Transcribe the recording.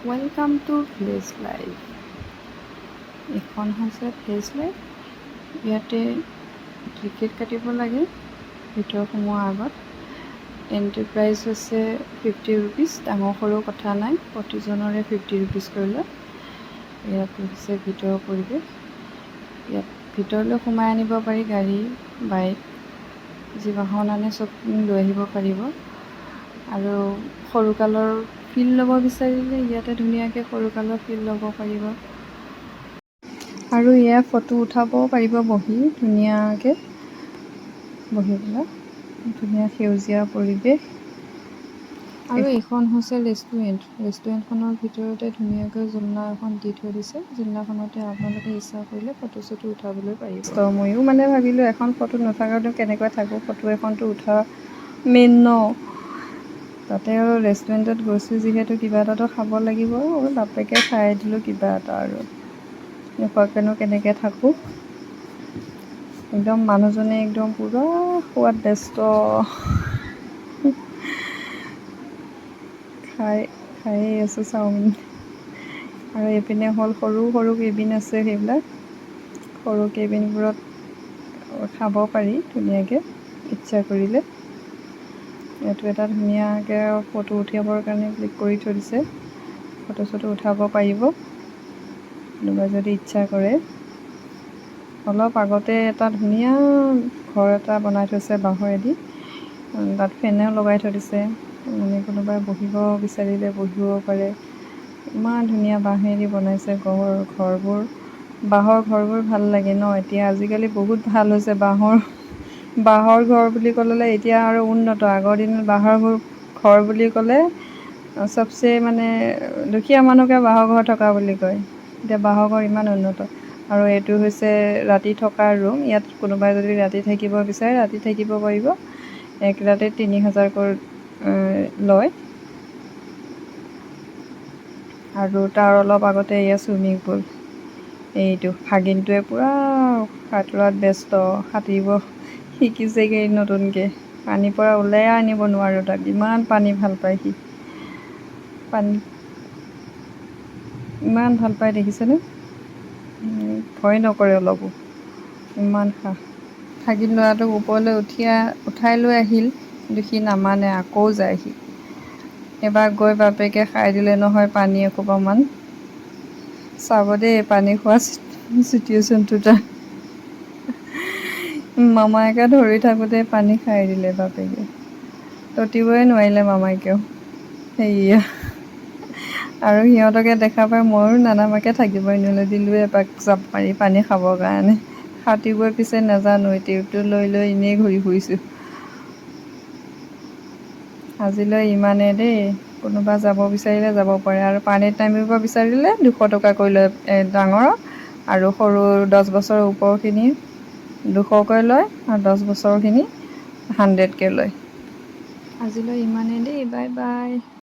Welcome to village life. এইখন হৈছে village life. ইয়াতে টিকেট কাটিব লাগে ভিতৰত সোমোৱাৰ আগত। এণ্ট্ৰি প্ৰাইচ হৈছে 50 ৰুপিজ। ডাঙৰ সৰু কথা নাই, প্ৰতিজনৰে 50 ৰুপিজ কৰি লয়। ইয়াত হৈছে ভিতৰৰ পৰিৱেশ। ইয়াত ভিতৰলৈ সোমাই আনিব পাৰি গাড়ী, বাইক, যি বাহন আনে চব লৈ আহিব পাৰিব। আৰু সৰুকালৰ ফিল ল'ব বিচাৰিলে ইয়াতে ধুনীয়াকৈ সৰুকালৰ ফিল ল'ব পাৰিব। আৰু ইয়াত ফটো উঠাবও পাৰিব ধুনীয়াকৈ বহি পেলাই। ধুনীয়া সেউজীয়া পৰিৱেশ। আৰু এইখন হৈছে ৰেষ্টুৰেণ্টখনৰ ভিতৰতে ধুনীয়াকৈ জোলনা এখন দি থৈ দিছে। জোলনাখনতে আপোনালোকে ইচ্ছা কৰিলে ফটো চটো উঠাবলৈ পাৰিব। ত' ময়ো ভাবিলোঁ এখন ফটো নুঠাকৈনো কেনেকৈ থাকোঁ, ফটো এখনতো উঠা মেইন ন। তাতে আৰু ৰেষ্টুৰেণ্টত গৈছোঁ যিহেতু কিবা এটাতো খাব লাগিব। বাপেকে খাই দিলোঁ কিবা এটা। আৰু নোখোৱাকৈনো কেনেকৈ থাকোঁ। একদম মানুহজনে একদম পূৰা খোৱাত ব্যস্ত। খায়েই আছোঁ চাওমিন। আৰু এইপিনে হ'ল সৰু সৰু কেবিন আছে। সেইবিলাক সৰু কেবিনবোৰত খাব পাৰি ধুনীয়াকৈ ইচ্ছা কৰিলে। এইটো এটা ধুনীয়াকৈ ফটো উঠিবৰ কাৰণে ক্লিক কৰি থৈ দিছে। ফটো চটো উঠাব পাৰিব কোনোবাই যদি ইচ্ছা কৰে। অলপ আগতে এটা ধুনীয়া ঘৰ এটা বনাই থৈছে বাঁহৰেদি। তাত ফেনো লগাই থৈ দিছে। কোনোবাই বহিব বিচাৰিলে বহিব পাৰে। ইমান ধুনীয়া বাঁহেদি বনাইছে ঘৰবোৰ। বাঁহৰ ঘৰবোৰ ভাল লাগে ন। এতিয়া আজিকালি বহুত ভাল হৈছে বাঁহৰ ঘৰ বুলি ক'লে এতিয়া আৰু উন্নত। আগৰ দিনত বাঁহৰ ঘৰ বুলি ক'লে চবচে দুখীয়া মানুহকে বাঁহৰ ঘৰ থকা বুলি কয়। এতিয়া বাঁহৰ ঘৰ ইমান উন্নত। আৰু এইটো হৈছে ৰাতি থকা ৰুম। ইয়াত কোনোবাই যদি ৰাতি থাকিব বিচাৰে ৰাতি থাকিব পাৰিব। এক ৰাতিত 3000কৈ লয়। আৰু তাৰ অলপ আগতে এয়া চুইমিং পুল। এইটো ভাগিনটোৱে পূৰা সাঁতোৰাত ব্যস্ত। সাঁতুৰিব শিকিছেগৈ নতুনকৈ। পানীৰ পৰা ওলাই আনিব নোৱাৰোঁ তাক। ইমান পানী ভাল পায় সি। পানী ইমান ভাল পায় দেখিছেনে। ভয় নকৰে অলপো। ইমান ভাগিন ল'ৰাটোক ওপৰলৈ উঠাই লৈ আহিল, কিন্তু সি নামানে, আকৌ যায় সি। এবাৰ গৈ বাপেকে খাই দিলে নহয় পানী এসোপামান। চাব দেই পানী খোৱা চিটুৱেশ্যনটো তাৰ। মামায়েকে ধৰি থাকোঁতে পানী খাই দিলে বাপেকে। ততিবই নোৱাৰিলে মামায়েকেও। সেয়া আৰু সিহঁতকে দেখা পাই ময়ো নানামাকে থাকিবই নোৱাৰিলোঁ। দিলোঁ এপাক জাপ মাৰি পানী খাবৰ কাৰণে। সাঁতুৰিবই পিছে নাজানো। টিউবটো লৈ লৈ এনেই ঘূৰি ফুৰিছোঁ। আজিলৈ ইমানেই দেই। কোনোবা যাব বিচাৰিলে যাব পাৰে। আৰু পানীত নামিব বিচাৰিলে 200 টকাকৈ লয় ডাঙৰৰ। আৰু সৰু 10 বছৰৰ ওপৰখিনি 200কৈ লয়। আৰু 10 বছৰখিনি 100কৈ লয়। আজিলৈ ইমানেই দেই। Bye bye.